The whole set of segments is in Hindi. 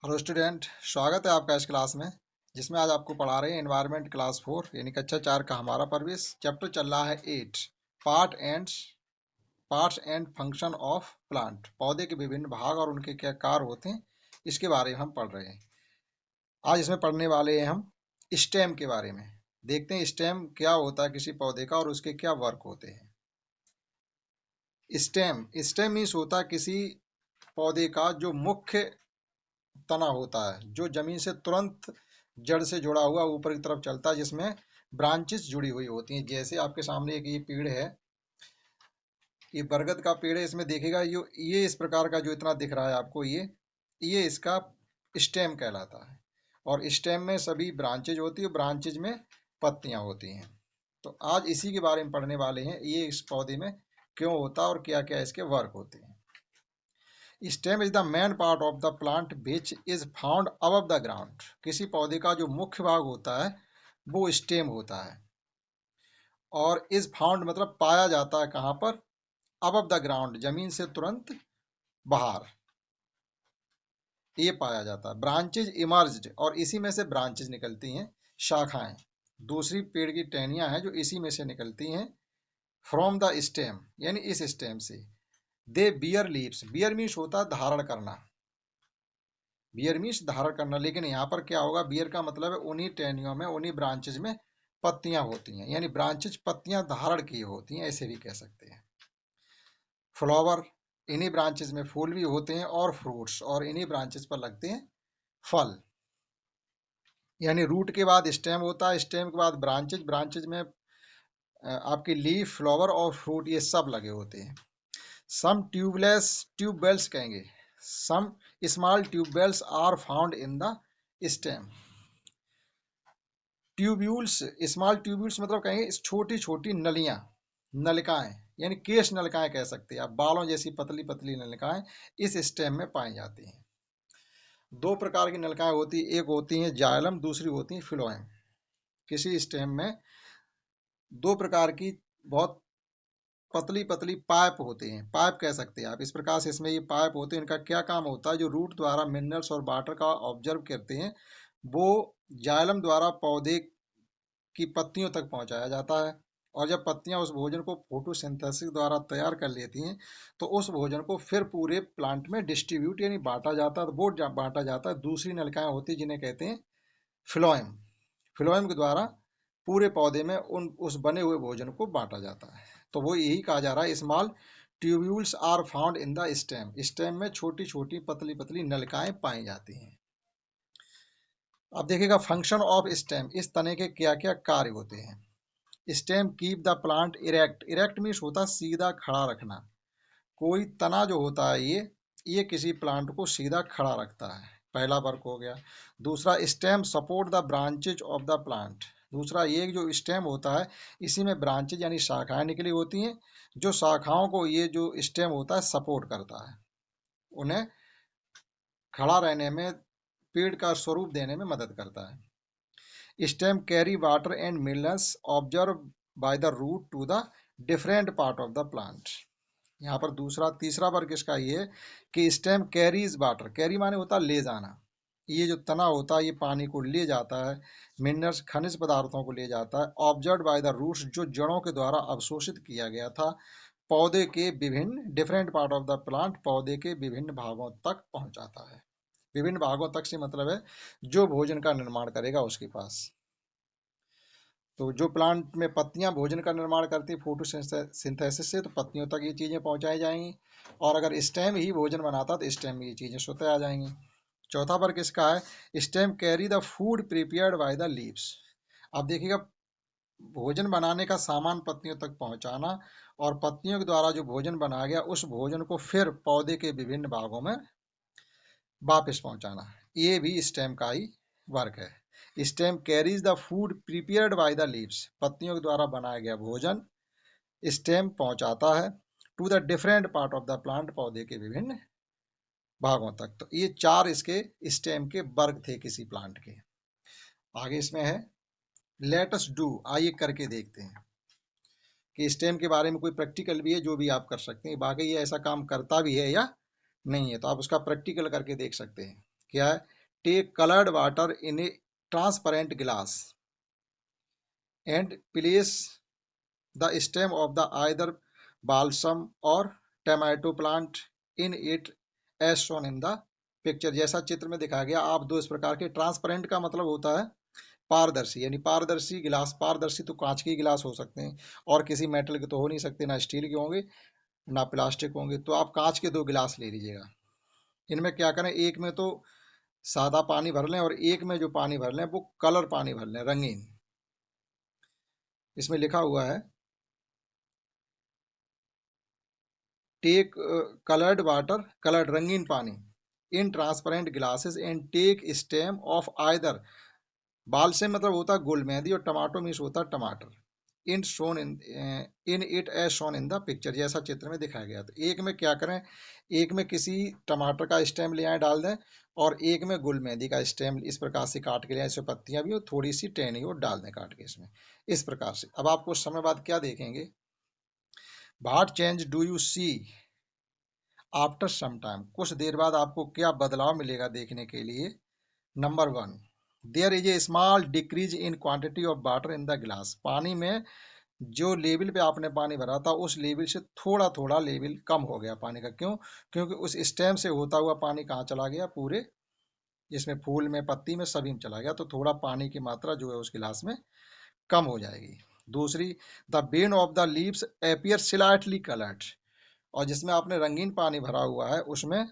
हेलो स्टूडेंट, स्वागत है आपका इस क्लास में जिसमें आज आपको पढ़ा रहे हैं एनवायरनमेंट क्लास 4 यानी कक्षा 4 का हमारा प्रवेश। चैप्टर चल रहा है 8, parts and function of plant. पौधे के विभिन्न भाग और उनके क्या कार्य होते हैं, इसके बारे में हम पढ़ रहे हैं। आज इसमें पढ़ने वाले हैं हम स्टेम के बारे में। देखते हैं स्टेम क्या होता है किसी पौधे का और उसके क्या वर्क होते हैं। स्टेम मीन्स होता है किसी पौधे का जो मुख्य तना होता है, जो जमीन से तुरंत जड़ से जुड़ा हुआ ऊपर की तरफ चलता है, जिसमें ब्रांचेस जुड़ी हुई होती हैं। जैसे आपके सामने एक ये पेड़ है, ये बरगद का पेड़ है। इसमें देखिएगा ये इस प्रकार का जो इतना दिख रहा है आपको, ये इसका स्टेम कहलाता है। और स्टेम में सभी ब्रांचेज होती है, ब्रांचेज में पत्तियां होती हैं। तो आज इसी के बारे में पढ़ने वाले हैं, ये इस पौधे में क्यों होता है और क्या क्या इसके वर्क होते हैं। Stem is the main part of the plant which is found above the ground. किसी पौधे का जो मुख्य भाग होता है वो स्टेम होता है। और इज फाउंड मतलब पाया जाता है कहाँ पर? अबव द ग्राउंड, जमीन से तुरंत बाहर ये पाया जाता है। ब्रांचेज इमर्ज्ड, और इसी में से ब्रांचेज निकलती हैं, शाखाएं। दूसरी पेड़ की टहनियां हैं जो इसी में से निकलती हैं। फ्रॉम द स्टेम यानी इस स्टेम से। They bear leaves, bear means होता है धारण करना, बियर मीन्स धारण करना। लेकिन यहाँ पर क्या होगा, बियर का मतलब है उन्हीं टहनियों में, उन्हीं ब्रांचेज में पत्तियां होती हैं, यानी ब्रांचेज पत्तियां धारण की होती हैं, ऐसे भी कह सकते हैं। फ्लावर, इन्हीं ब्रांचेज में फूल भी होते हैं, और फ्रूट्स, और इन्हीं ब्रांचेज पर लगते हैं फल। यानी रूट के बाद स्टेम होता है, स्टेम के बाद ब्रांचेज, ब्रांचेज में आपकी लीफ, फ्लावर और फ्रूट ये सब लगे होते हैं। सम ट्यूबलेस, ट्यूबवेल्स कहेंगे, some small tubules are found in the stem. Tubules, small tubules मतलब कहेंगे छोटी छोटी नलियां, नलिकाएं, यानी केश नलिकाएं कह सकते हैं आप, बालों जैसी पतली पतली नलिकाएं इस स्टेम में पाई जाती हैं। दो प्रकार की नलिकाएं होती हैं, एक होती हैं जाइलम, दूसरी होती हैं फिलोएम। किसी स्टेम में दो प्रकार की बहुत पतली पतली पाइप होते हैं, पाइप कह सकते हैं आप। इस प्रकार से इसमें ये पाइप होते हैं, इनका क्या काम होता है, जो रूट द्वारा मिनरल्स और वाटर का ऑब्जर्व करते हैं, वो जाइलम द्वारा पौधे की पत्तियों तक पहुंचाया जाता है। और जब पत्तियां उस भोजन को फोटोसिंथेसिस द्वारा तैयार कर लेती हैं, तो उस भोजन को फिर पूरे प्लांट में डिस्ट्रीब्यूट यानी बांटा जाता है। वो बांटा जाता है, दूसरी नलिकाएं होती हैं जिन्हें कहते हैं फ्लोएम। फ्लोएम के द्वारा पूरे पौधे में उस बने हुए भोजन को बांटा जाता है। तो वो यही कहा जा रहा है, small tubules are found in the stem. Stem में छोटी छोटी पतली पतली नलिकाएं पाई जाती हैं। अब देखिएगा फंक्शन ऑफ स्टेम, इस तने के क्या क्या कार्य होते हैं। Stem keep the plant erect, erect means होता है सीधा खड़ा रखना। कोई तना जो होता है ये किसी प्लांट को सीधा खड़ा रखता है, पहला वर्क हो गया। दूसरा, stem support the branches of the plant. दूसरा, ये जो स्टेम होता है इसी में ब्रांचेज यानी शाखाएं निकली होती हैं, जो शाखाओं को ये जो स्टेम होता है सपोर्ट करता है, उन्हें खड़ा रहने में, पेड़ का स्वरूप देने में मदद करता है। Stem carry water and minerals observe by the root to the different part of the plant. यहाँ पर तीसरा वर्ग इसका ये है कि स्टेम कैरीज वाटर, कैरी माने होता है ले जाना। ये जो तना होता है ये पानी को ले जाता है, मिनरल्स खनिज पदार्थों को ले जाता है। ऑब्जर्व बाय द रूट्स, जो जड़ों के द्वारा अवशोषित किया गया था, पौधे के विभिन्न different part of the plant, पौधे के विभिन्न भागों तक पहुंचाता है। विभिन्न भागों तक से मतलब है जो भोजन का निर्माण करेगा उसके पास। तो जो प्लांट में पत्तियां भोजन का निर्माण करती है फोटोसिंथेसिस से, तो पत्तियों तक ये चीजें पहुंचाई जाएंगी। और अगर स्टेम ही भोजन बनाता तो स्टेम में ये चीजें स्वतः आ जाएंगी। चौथा वर्ग इसका है stem carry the food prepared by the leaves. अब देखिएगा, भोजन बनाने का सामान पत्तियों तक पहुंचाना, और पत्तियों के द्वारा जो भोजन बनाया गया उस भोजन को फिर पौधे के विभिन्न भागों में वापस पहुंचाना, ये भी स्टेम का ही वर्क है। Stem carries the food prepared by the leaves, पत्तियों के द्वारा बनाया गया भोजन स्टेम पहुंचाता है to the different part of the plant, पौधे के विभिन्न भागों तक। तो ये चार इसके स्टेम के वर्ग थे किसी प्लांट के। आगे इसमें है लेट अस डू, आइए करके देखते हैं कि स्टेम के बारे में कोई प्रैक्टिकल भी है जो भी आप कर सकते हैं, बाकी ये ऐसा काम करता भी है या नहीं है, तो आप उसका प्रैक्टिकल करके देख सकते हैं। क्या है? take colored water in a transparent glass and place the stem of the either balsam or tomato plant in it as shown in the picture. जैसा चित्र में दिखाया गया आप दो इस प्रकार के, ट्रांसपेरेंट का मतलब होता है पारदर्शी, यानी पारदर्शी गिलास, पारदर्शी तो कांच के गिलास हो सकते हैं और किसी मेटल के तो हो नहीं सकते, ना स्टील के होंगे ना प्लास्टिक होंगे, तो आप कांच के दो गिलास ले लीजिएगा। इनमें क्या करें, एक में तो सादा पानी भर लें और एक में जो पानी भर लें वो कलर पानी भर लें, रंगीन। इसमें लिखा हुआ है टेक कलर्ड वाटर, कलर्ड रंगीन पानी in transparent glasses and take stem of either, बाल से मतलब होता है गुल मेहंदी और टमाटो मीन्स होता है टमाटर, in shown in it as shown in the picture, जैसा चित्र में दिखाया गया। तो एक में क्या करें, एक में किसी टमाटर का स्टेम ले आए डाल दें और एक में गुल मेहंदी का स्टेम इस प्रकार से काट के ले आए, इसमें पत्तियां भी हो, थोड़ी सी टहनी हो, डाल दें काट के इसमें इस प्रकार से। अब आप कुछ समय बाद क्या देखेंगे, what change do you see after some time, कुछ देर बाद आपको क्या बदलाव मिलेगा देखने के लिए। Number one, there is a small decrease in quantity of water in the glass, पानी में जो लेवल पे आपने पानी भरा था उस लेवल से थोड़ा थोड़ा लेवल कम हो गया पानी का। क्यों? क्योंकि उस स्टेम से होता हुआ पानी कहाँ चला गया, पूरे इसमें फूल में, पत्ती में, सभी में चला गया, तो थोड़ा पानी की मात्रा जो है उस गिलास में कम हो जाएगी। दूसरी, the Ben of the leaves appear slightly coloured, और जिसमें आपने रंगीन पानी भरा हुआ है उसमें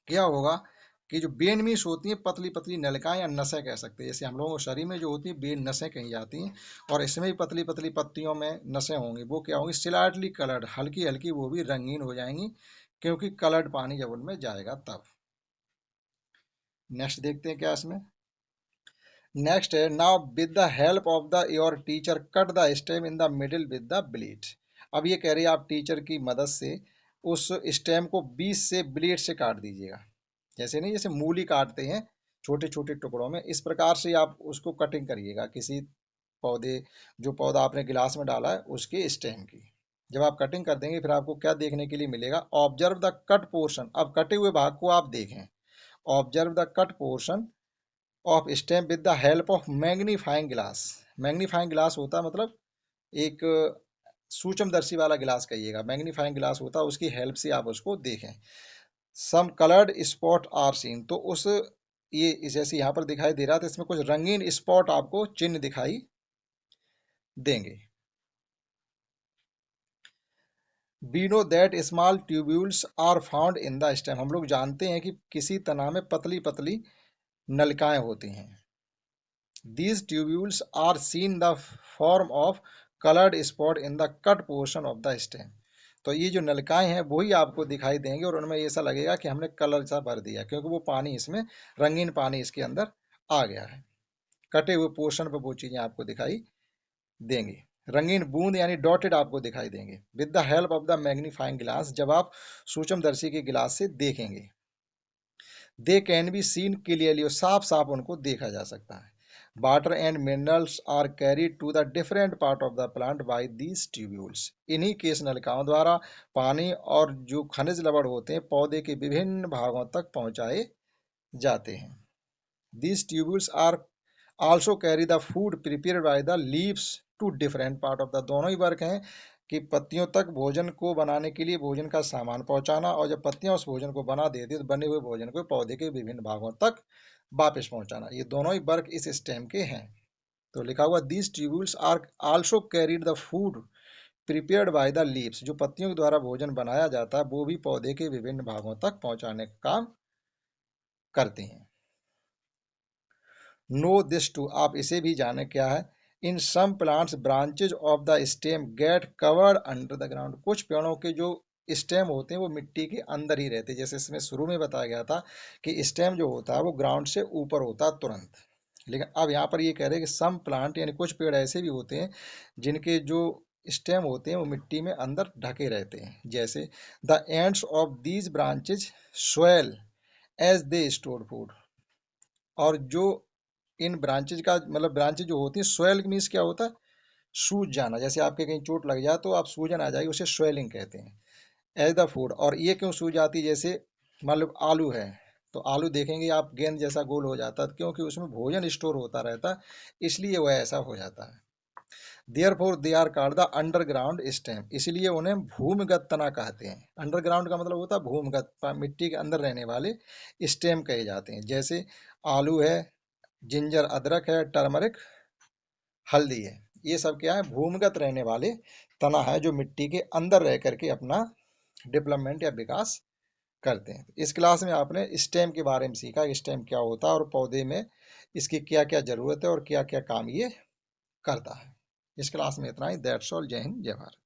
क्या होगा कि जो बेन मीस होती हैं, पतली पतली नलिकाएं या नसें कह सकते हैं, जैसे हम लोगों के शरीर में जो होती है बेन नसें कही जाती हैं, और इसमें भी पतली पतली पत्तियों में नसें होंगी, वो क्या होंगी, स्लाइटली कलर्ड, हल्की हल्की वो भी रंगीन हो जाएंगी, क्योंकि कलर्ड पानी जब उनमें जाएगा तब। नेक्स्ट देखते हैं क्या इसमें। नेक्स्ट है, now with the help of the your teacher cut the stem in the middle with the blade. अब ये कह रही है आप टीचर की मदद से उस स्टेम को बीच से ब्लेड से काट दीजिएगा, जैसे नहीं जैसे मूली काटते हैं छोटे छोटे टुकड़ों में, इस प्रकार से आप उसको कटिंग करिएगा किसी पौधे, जो पौधा आपने गिलास में डाला है उसके स्टेम की। जब आप कटिंग कर देंगे फिर आपको क्या देखने के लिए मिलेगा, ऑब्जर्व द कट पोर्शन, अब कटे हुए भाग को आप देखें, observe the cut portion of stem with the help of magnifying glass. Magnifying glass होता है मतलब एक सूक्ष्मदर्शी वाला गिलास कहिएगा, मैग्नीफाइंग ग्लास होता है, उसकी हेल्प से आप उसको देखें। सम कलर्ड स्पॉट आर सीन, तो उस ये जैसे यहाँ पर दिखाई दे रहा था इसमें कुछ रंगीन स्पॉट आपको चिन्ह दिखाई देंगे। We know that small tubules are found in the stem, हम लोग जानते हैं कि किसी तना में पतली पतली नलिकाएं होती हैं। These tubules are seen the form of colored spot in the cut portion of the stem, तो ये जो नलिकाएं हैं वही आपको दिखाई देंगे और उनमें ऐसा लगेगा कि हमने कलर सा भर दिया, क्योंकि वो पानी इसमें, रंगीन पानी इसके अंदर आ गया है। कटे हुए पोर्शन पर वो चीजें आपको दिखाई देंगी, रंगीन बूंद यानी डॉटेड आपको दिखाई देंगे with the help of the magnifying glass, जब आप सूक्ष्मदर्शी के गिलास से देखेंगे। They can be seen clearly, और साफ साफ उनको देखा जा सकता है। Water and minerals are carried to the different part of the plant by these tubules, इन्हीं केश नलिकाओं द्वारा पानी और जो खनिज लवण होते हैं पौधे के विभिन्न भागों तक पहुंचाए जाते हैं। These tubules are also carry the food prepared by the leaves to different part of the, दोनों ही वर्क हैं कि पत्तियों तक भोजन को बनाने के लिए भोजन का सामान पहुंचाना, और जब पत्तियां उस भोजन को बना देती है तो बने हुए भोजन को पौधे के विभिन्न भागों तक वापस पहुंचाना, ये दोनों ही वर्क इस स्टेम के हैं। तो लिखा हुआ these tubules are also carried the food prepared by the leaves, जो पत्तियों के द्वारा भोजन बनाया जाता है वो भी पौधे के विभिन्न भागों तक पहुंचाने का काम करते हैं। नो दिस टू, आप इसे भी जाने क्या है, in some plants branches of the stem get covered under the ground, कुछ पेड़ों के जो स्टेम होते हैं वो मिट्टी के अंदर ही रहते हैं, जैसे इसमें शुरू में बताया गया था कि स्टेम जो होता है वो ग्राउंड से ऊपर होता है तुरंत। लेकिन अब यहाँ पर ये कह रहे हैं कि सम प्लांट यानी कुछ पेड़ ऐसे भी होते हैं जिनके जो स्टेम होते हैं वो मिट्टी में अंदर ढके रहते हैं, जैसे the ends of these branches swell as they store food, और जो इन ब्रांचेज का मतलब ब्रांचेज जो होती है, स्वेल मीन्स क्या होता है, सूज जाना, जैसे आपके कहीं चोट लग जाए तो आप सूजन आ जाएगी, उसे स्वेलिंग कहते हैं, एज द फूड। और ये क्यों सूज जाती है, जैसे मान लो आलू है, तो आलू देखेंगे आप गेंद जैसा गोल हो जाता है, क्योंकि उसमें भोजन स्टोर होता रहता है, इसलिए वह ऐसा हो जाता है। Therefore they are called the underground stem, इसलिए उन्हें भूमिगत तना कहते हैं। अंडरग्राउंड का मतलब होता है भूमिगत, मिट्टी के अंदर रहने वाले स्टेम कहे जाते हैं। जैसे आलू है, जिंजर अदरक है, टर्मरिक हल्दी है, ये सब क्या है, भूमिगत रहने वाले तना है जो मिट्टी के अंदर रह करके अपना डेवलपमेंट या विकास करते हैं। इस क्लास में आपने स्टेम के बारे में सीखा, स्टेम क्या होता है और पौधे में इसकी क्या क्या जरूरत है और क्या क्या काम ये करता है। इस क्लास में इतना ही। That's all. जय हिंद, जय भारत।